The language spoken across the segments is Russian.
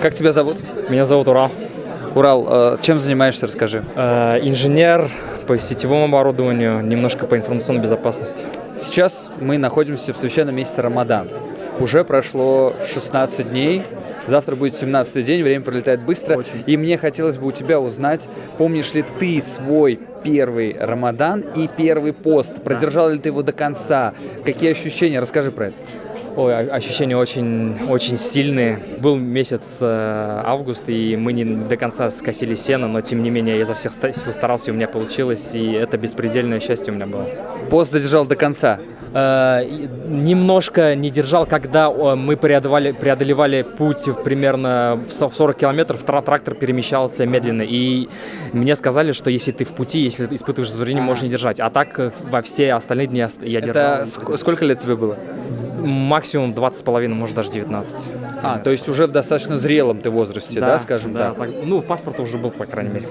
Как тебя зовут? Меня зовут Урал. Урал, чем занимаешься, расскажи. Инженер по сетевому оборудованию, немножко по информационной безопасности. Сейчас мы находимся в священном месяце Рамадан. Уже прошло 16 дней, завтра будет 17-й день, время пролетает быстро. Очень. И мне хотелось бы у тебя узнать, помнишь ли ты свой первый Рамадан и первый пост? Продержал ли ты его до конца? Какие ощущения? Расскажи про это. Ой, ощущения очень, очень сильные. Был месяц август, и мы не до конца скосили сено, но тем не менее я изо всех сил старался, и у меня получилось, и это беспредельное счастье у меня было. Пост додержал до конца? Немножко не держал, когда мы преодолевали путь примерно в 40 километров, трактор перемещался медленно, и мне сказали, что если ты в пути, если ты испытываешь затруднение, можешь не держать, а так во все остальные дни я держал. Сколько лет тебе было? Максимум 20,5, может даже 19. То есть уже в достаточно зрелом ты возрасте, да, скажем так? Ну, паспорт уже был, по крайней мере.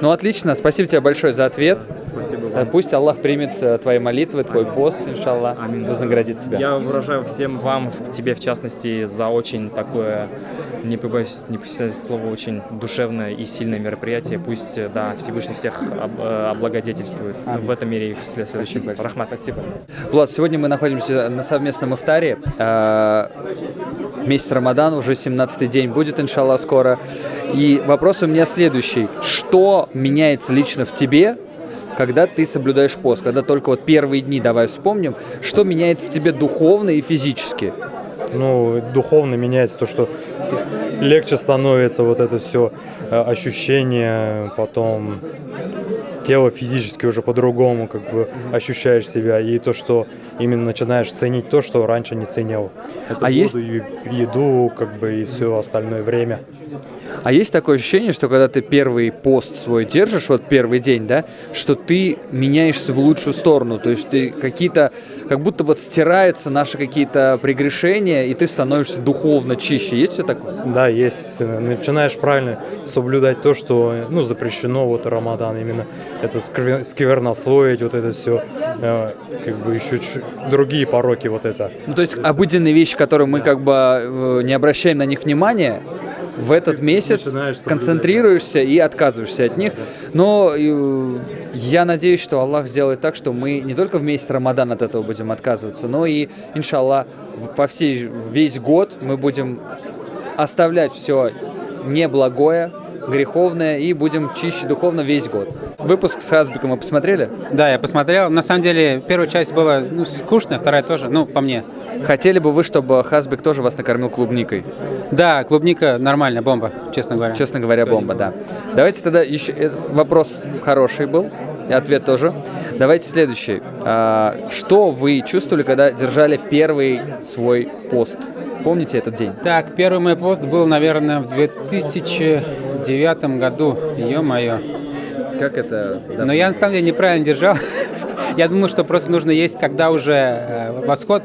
Ну, отлично. Спасибо тебе большое за ответ. Спасибо вам. Пусть Аллах примет твои молитвы, твой пост, иншаллах, вознаградит тебя. Я выражаю всем вам, тебе в частности, за очень такое, не побоюсь слова, очень душевное и сильное мероприятие. Пусть, да, Всевышний всех облагодетельствует в этом мире и в следующем. Рахмат. Спасибо. Влад, сегодня мы находимся на совместном ифтаре. Месяц Рамадан, уже 17-й день будет, иншаллах, скоро. И вопрос у меня следующий. Что меняется лично в тебе, когда ты соблюдаешь пост? Когда только вот первые дни, давай вспомним, что меняется в тебе духовно и физически? Ну, духовно меняется то, что легче становится вот это все ощущение, потом тело физически уже по-другому как бы ощущаешь себя, и то, что именно начинаешь ценить то, что раньше не ценил. Это есть еду, как бы, и все остальное время. А есть такое ощущение, что когда ты первый пост свой держишь, вот первый день, да, что ты меняешься в лучшую сторону, то есть ты какие-то, как будто вот стираются наши какие-то прегрешения, и ты становишься духовно чище. Есть все такое? Да, есть. Начинаешь правильно соблюдать то, что, ну, запрещено, вот Рамадан именно. Это сквернословить, вот это все, как бы еще другие пороки вот это. Ну, то есть обыденные вещи, которые мы как бы не обращаем на них внимания, в этот месяц концентрируешься и отказываешься от них. Но я надеюсь, что Аллах сделает так, что мы не только в месяц Рамадан от этого будем отказываться, но и, иншаллах, весь год мы будем оставлять все неблагое, греховное, и будем чище духовно весь год. Выпуск с Хазбиком мы посмотрели? Да, я посмотрел. На самом деле, первая часть была скучная, вторая тоже, по мне. Хотели бы вы, чтобы Хазбик тоже вас накормил клубникой? Да, клубника нормальная, бомба, честно говоря. Честно говоря, бомба, да. Давайте тогда еще... Вопрос хороший был, и ответ тоже. Давайте следующий. Что вы чувствовали, когда держали первый свой пост? Помните этот день? Так, первый мой пост был, наверное, в 2009 году. Ё-моё. Как это? Но я, на самом деле, неправильно держал. Я думаю, что просто нужно есть, когда уже восход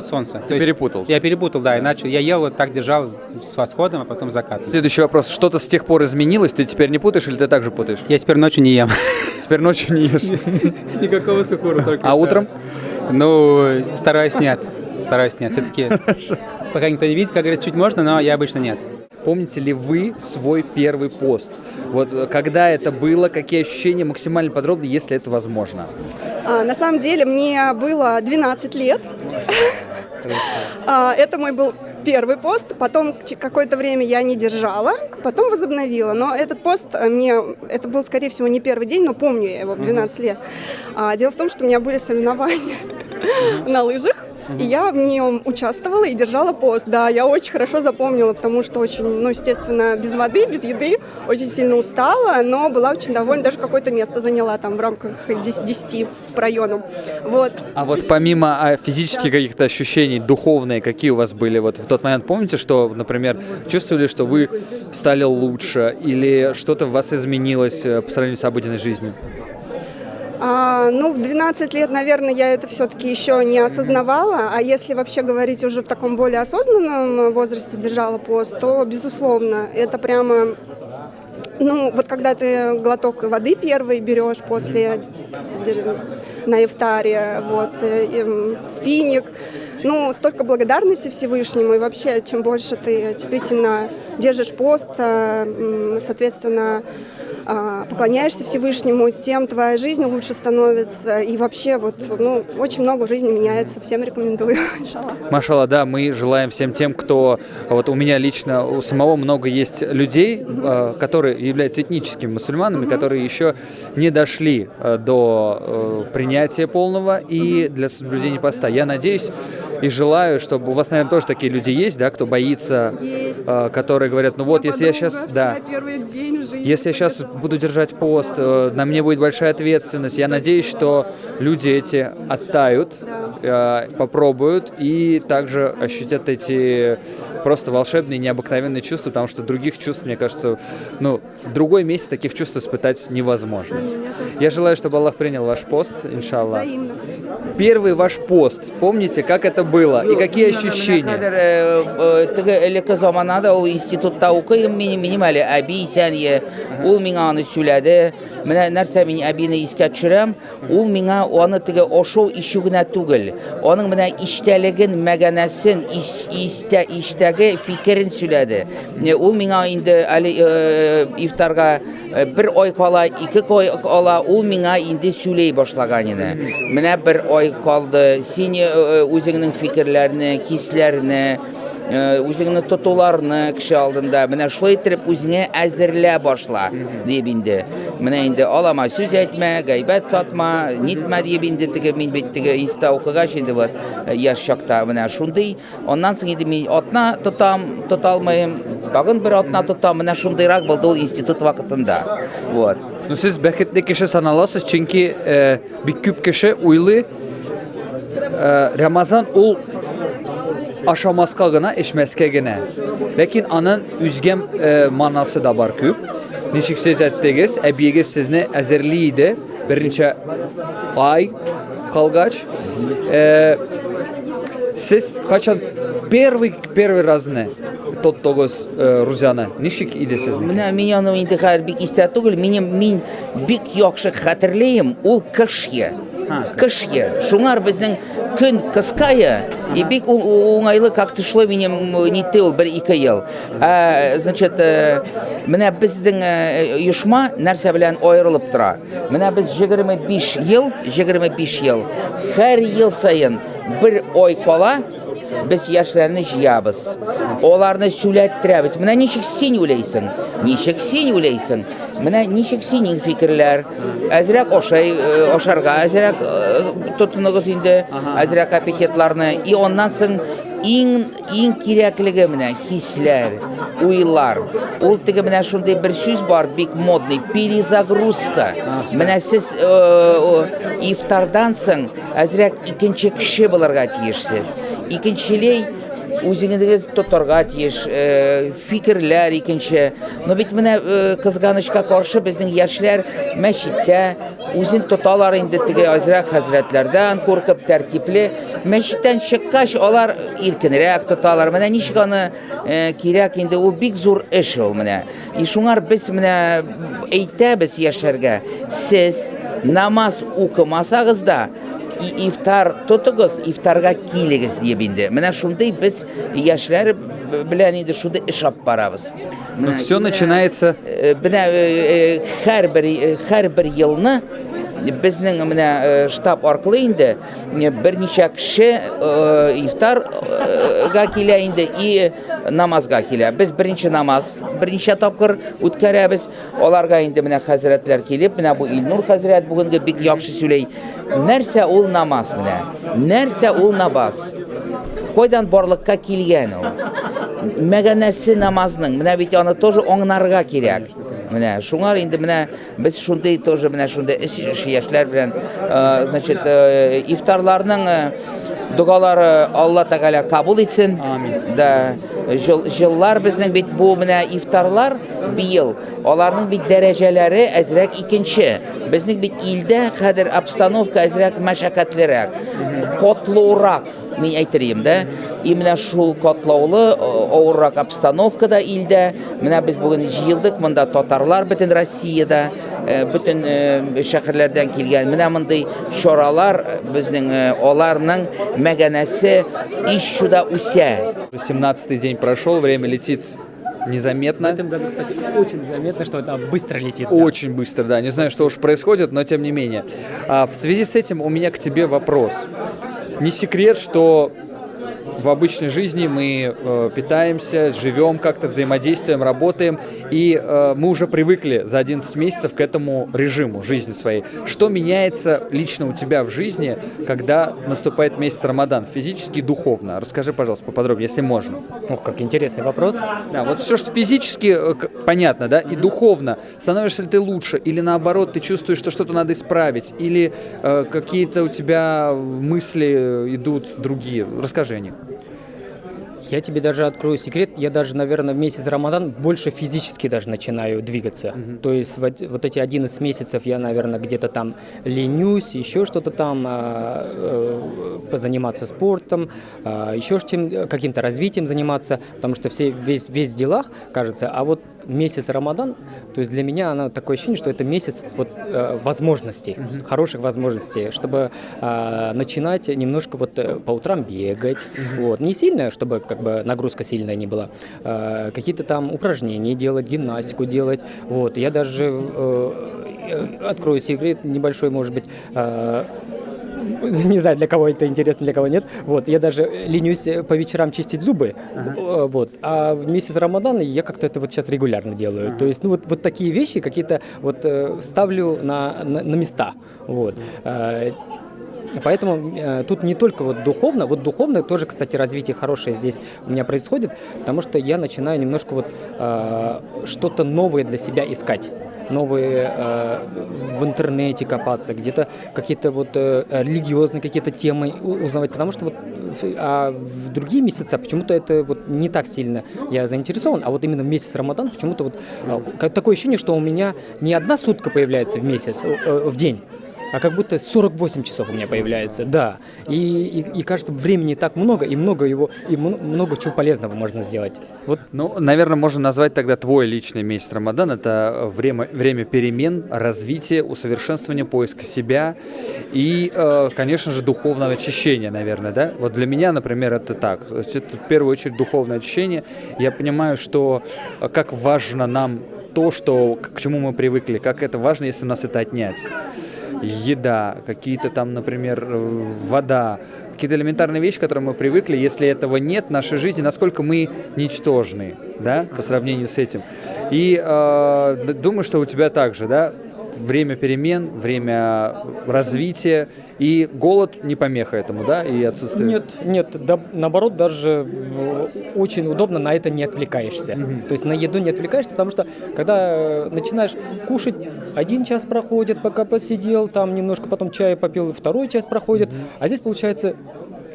солнца. Ты перепутал. Я перепутал, да, иначе я ел вот так, держал с восходом, а потом закатом. Следующий вопрос. Что-то с тех пор изменилось? Ты теперь не путаешь или ты так же путаешь? Я теперь ночью не ем. Теперь ночью не ешь? Никакого сухура. Только. А утром? Ну, стараюсь нет. Все-таки, пока никто не видит, как говорят, чуть можно, но я обычно нет. Помните ли вы свой первый пост? Вот когда это было, какие ощущения, максимально подробно, если это возможно? На самом деле мне было 12 лет. Это мой был первый пост. Потом какое-то время я не держала, потом возобновила. Но этот пост это был, скорее всего, не первый день, но помню я его в 12 лет. Дело в том, что у меня были соревнования на лыжах. И я в нем участвовала и держала пост. Да, я очень хорошо запомнила, потому что очень, естественно, без воды, без еды, очень сильно устала, но была очень довольна, даже какое-то место заняла там в рамках 10 по району. Вот. А вот помимо физических каких-то ощущений, духовные, какие у вас были вот в тот момент? Помните, что, например, чувствовали, что вы стали лучше или что-то в вас изменилось по сравнению с обыденной жизнью? В 12 лет, наверное, я это все-таки еще не осознавала, а если вообще говорить уже в таком более осознанном возрасте держала пост, то, безусловно, это прямо, вот когда ты глоток воды первый берешь после на ифтаре, финик, ну, столько благодарности Всевышнему, и вообще, чем больше ты действительно держишь пост, соответственно, поклоняешься Всевышнему, тем твоя жизнь лучше становится, и вообще вот, ну, очень много в жизни меняется, всем рекомендую. Машалла, да, мы желаем всем тем, кто, вот у меня лично, у самого много есть людей, которые являются этническими мусульманами, которые еще не дошли до принятия полного и для соблюдения поста. Я надеюсь и желаю, чтобы у вас, наверное, тоже такие люди есть, да, кто боится, которые говорят, ну вот, если я сейчас, да, если я сейчас буду держать пост, на мне будет большая ответственность. Я надеюсь, что люди эти оттают, попробуют и также ощутят эти просто волшебные, необыкновенные чувства, потому что других чувств, мне кажется, ну, в другой месте таких чувств испытать невозможно. Я желаю, чтобы Аллах принял ваш пост, иншаллах. Первый ваш пост, помните, как это было и какие ощущения? Элекке заманада ул институтта укыйм, минем әле әби исәние, ул миңа аны сөйләде. Менә нәрсә мин әбине искә төшерәм, ул миңа аны теге ошау ишу гына түгел, аның менә иштәлеген, мәгънәсен, иштәге фикерен сөйләде. Ул миңа инде әле ифтарга бер ай кала, 2 ай кала, ул миңа инде сөйләй башлаган иде. Менә бер ай калды, син үзеңнең фикерләрне, хисләрне, үзеңне тотуларны кеше алдында менә шулай итеп үзеңә әзерлә башла дип инде. Менә инде алама сүз әйтмә, гайбәт сатма, нитмә дип инде теге мин бит теге инста укыгач инде вот яшь чакта менә шундый. Аннан соң инде мин атна тоталмыйм, тагын бер атна тотам, менә шундыйрак булды ул институт вакытында. Вот. Ну, сез бәхетле кеше саналасыз, чөнки бик күп кеше уйлый, Рамазан ул ашамаска гына, эчмәскә генә. Ләкин аның үзгә манасы да бар күп. Ничек сез әйттегез, әбиегез сезне әзерли иде, берничә ай калгач. Сез качан первый разны тоттогыз рузяны? Ничек иде сезне? Менә мин аны инде хәзер бик истә түгел, мин бик яхшы хәтерләйм, ул кышье. Кышье. Шуңар безнең көн кыская, и бик ул уңайлы как-то шло минем нитте ул 1-2 ел. Значит, менә безнең оешма нәрсә белән аерылып тора. Менә без 25 ел, һәр ел саен бер ай кала без яшьләрне җыябыз. Аларны сөйләттерәбез. Менә ничек син уйлыйсың? Менә ничек синең фикерләр? Әзрәк ашарга, әзрәк тотыныгыз инде, әзрәк аппетитларны. И оннан соң иң кирәклеге менә хисләр, уйлар. Ул теге менә шундый бер сүз бар, бик модный, перезагрузка. Менә сез ифтардан соң әзрәк икенче кеше булырга тиешсез. Икенчелей үзеңез тотарга тиеш, фикерләр икенче. Но бит менә кызганычка каршы безнең яшьләр мәчеттә үзен тоталар инде теге азрак хәзрәтләрдән куркып тәртипле. Мәчеттән чыккач алар иркенрәк тоталар. Менә ничек аны кирәк инде, ул бик зур эш ул менә. И шуңар без менә әйтәбез яшьләргә, сез намаз укымасагыз да ифтар тотыгыз, ифтарга килегез дип инде. Менә шундый без яшьләр белән инде шундый эш алып барабыз. Ну, все начинается. Менә һәр бер елны безнең менә штаб аркылы инде берничә кеше ифтарга килә инде и намазга килә. Без берничә тапкыр үткәрәбез. Аларга инде менә хәзрәтләр килеп, менә бу Илнур хәзрәт бүгенге бик яхшы сөйләй. Нәрсә ул намаз менә? Нәрсә ул намаз? Койдан барлыкка килгән ул? Мәгънәсе намазның. Менә бит аны тоже аңларга кирәк. Менә шуңар инде менә без шундый тоже менә шундый яшьләр белән, значит, ифтарларның дугалары Алла Тәгалә кабул итсен. Да, җыллар безнең бит бу менә ифтарлар быел. Аларның бит дәрәҗәләре әзрәк икенче. Безнең бит илдә хәзер обстановка әзрәк мәшәкатьлерәк, котлурак. мен әйтерем дә. И менә шул катлаулы авыррак обстановкада илдә, менә без бүген җыелдык, монда татарлар бөтен Россиядә, бөтен шәһәрләрдән килгән. Менә мондый чаралар безнең аларның мәгънәсе иш шуда үсә. 17-й день прошел, время летит незаметно. В этом году, кстати, очень заметно, что это быстро летит. Да. Очень быстро, да. Не знаю, что уж происходит, но тем не менее. В связи с этим у меня к тебе вопрос. Не секрет, что в обычной жизни мы питаемся, живем как-то, взаимодействуем, работаем, и мы уже привыкли за 11 месяцев к этому режиму жизни своей. Что меняется лично у тебя в жизни, когда наступает месяц Рамадан, физически и духовно? Расскажи, пожалуйста, поподробнее, если можно. Ох, как интересный вопрос. Да, вот все, что физически понятно, да, и духовно. Становишься ли ты лучше, или наоборот, ты чувствуешь, что что-то надо исправить, или какие-то у тебя мысли идут другие? Расскажи о них. Я тебе даже открою секрет, я даже, наверное, в месяц Рамадан больше физически даже начинаю двигаться. То есть вот эти 11 месяцев я, наверное, где-то там ленюсь, еще что-то там, позаниматься спортом, еще каким-то развитием заниматься, потому что весь в делах, кажется, а вот месяц Рамадан, то есть для меня оно такое ощущение, что это месяц вот, возможностей, хороших возможностей, чтобы начинать немножко вот по утрам бегать, вот, не сильно, чтобы как бы нагрузка сильная не была, какие-то там упражнения делать, гимнастику делать, вот, я даже открою секрет небольшой, может быть, не знаю, для кого это интересно, для кого нет. Вот, я даже ленюсь по вечерам чистить зубы. Вот. А в месяц Рамадана я как-то это вот сейчас регулярно делаю. То есть, ну вот такие вещи какие-то вот ставлю на места. Вот. Поэтому тут не только вот духовно тоже, кстати, развитие хорошее здесь у меня происходит, потому что я начинаю немножко вот что-то новое для себя искать. Новые в интернете копаться, где-то какие-то вот религиозные какие-то темы узнавать, потому что вот в другие месяца почему-то это вот не так сильно я заинтересован, а вот именно в месяц Рамадан почему-то вот такое ощущение, что у меня не одна сутка появляется в месяц, в день, а как будто 48 часов у меня появляется, да. И кажется, времени так много, и много чего полезного можно сделать. Вот. Ну, наверное, можно назвать тогда твой личный месяц Рамадан. Это время перемен, развития, усовершенствования, поиска себя и, конечно же, духовного очищения, наверное, да? Вот для меня, например, это так. То есть это в первую очередь духовное очищение. Я понимаю, что как важно нам то, к чему мы привыкли, как это важно, если у нас это отнять. Еда, какие-то там, например, вода, какие-то элементарные вещи, к которым мы привыкли, если этого нет в нашей жизни, насколько мы ничтожны, да, по сравнению с этим. И думаю, что у тебя также, да, время перемен, время развития, и голод не помеха этому, да, и отсутствие... Нет, да, наоборот, даже очень удобно, на это не отвлекаешься. То есть на еду не отвлекаешься, потому что когда начинаешь кушать, 1 час проходит, пока посидел, там немножко потом чай попил, 2 час проходит, а здесь получается...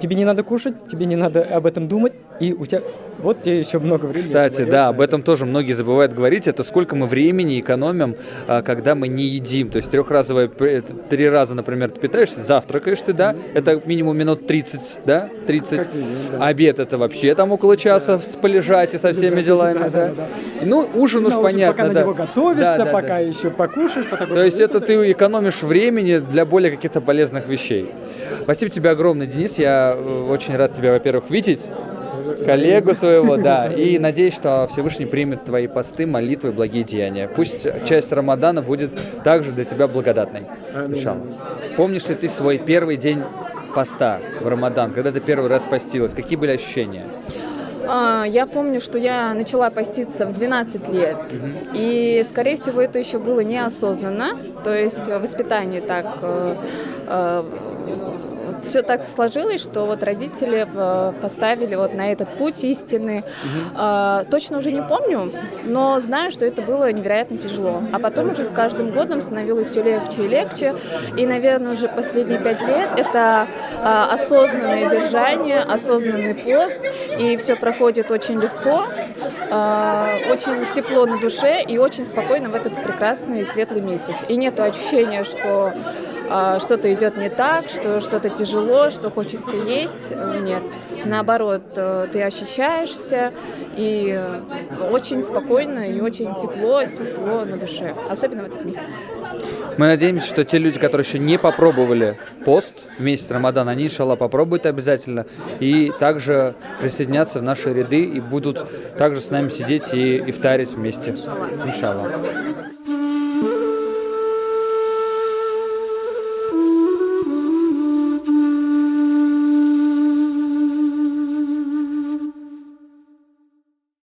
Тебе не надо кушать, тебе не надо об этом думать, и у тебя вот тебе еще много времени. Кстати, да, об этом тоже многие забывают говорить. Это сколько мы времени экономим, когда мы не едим. То есть 3 раза, например, ты питаешься, завтракаешь ты, да, это минимум минут 30, да, 30. Обед это вообще там около часа полежать и со всеми делами, да. Ну, ужин уж понятно, пока да. на него готовишься, Да. пока еще покушаешь. То есть это ты экономишь времени для более каких-то полезных вещей. Спасибо тебе огромное, Денис. Я очень рад тебя, во-первых, видеть, коллегу своего, да, и надеюсь, что Всевышний примет твои посты, молитвы, благие деяния. Пусть часть Рамадана будет также для тебя благодатной. Иншаллах. Помнишь ли ты свой первый день поста в Рамадан, когда ты первый раз постилась? Какие были ощущения? Я помню, что я начала поститься в 12 лет, и, скорее всего, это еще было неосознанно, то есть воспитание так... Все так сложилось, что вот родители поставили вот на этот путь истины. Точно уже не помню, но знаю, что это было невероятно тяжело. А потом уже с каждым годом становилось все легче и легче. И, наверное, уже последние 5 лет это осознанное держание, осознанный пост. И все проходит очень легко, очень тепло на душе и очень спокойно в этот прекрасный светлый месяц. И нет ощущения, что что-то идет не так, что что-то тяжело, что хочется есть. Нет. Наоборот, ты ощущаешься, и очень спокойно, и очень тепло, светло на душе. Особенно в этот месяц. Мы надеемся, что те люди, которые еще не попробовали пост в месяц Рамадан, они, иншаллах, попробуют обязательно и также присоединятся в наши ряды и будут также с нами сидеть и ифтарить вместе. Иншаллах.